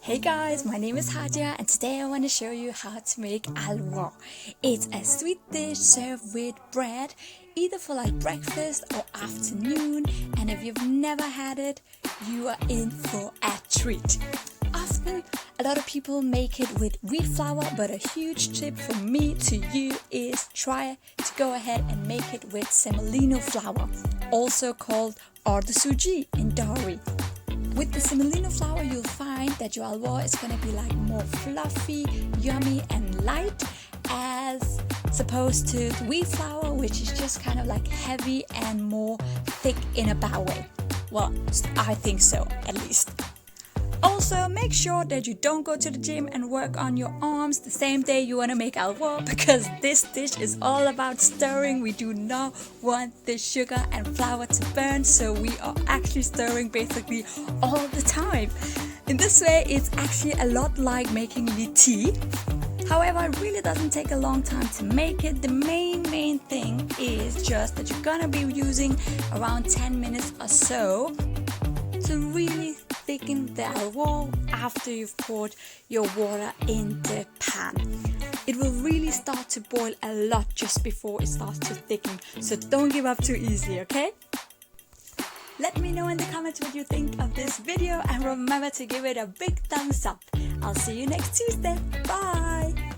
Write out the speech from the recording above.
Hey guys, my name is Hadia and today I want to show you how to make halwa. It's a sweet dish served with bread, either for like breakfast or afternoon, and if you've never had it, you are in for a treat. Often, a lot of people make it with wheat flour, but a huge tip from me to you is try to go ahead and make it with semolina flour, also called or the sooji in Dari. With the semolina flour, you'll find that your halwa is going to be like more fluffy, yummy and light as opposed to the wheat flour, which is just kind of like heavy and more thick in a bad way. Well, I think so, at least. Also, make sure that you don't go to the gym and work on your arms the same day you want to make halwa, because this dish is all about stirring. We do not want the sugar and flour to burn, so we are actually stirring basically all the time. In this way, it's actually a lot like making tea. However, it really doesn't take a long time to make it. The main thing is just that you're gonna be using around 10 minutes or so to really thicken the halwa after you've poured your water in the pan. It will really start to boil a lot just before it starts to thicken, so don't give up too easily, okay? Let me know in the comments what you think of this video and remember to give it a big thumbs up. I'll see you next Tuesday. Bye!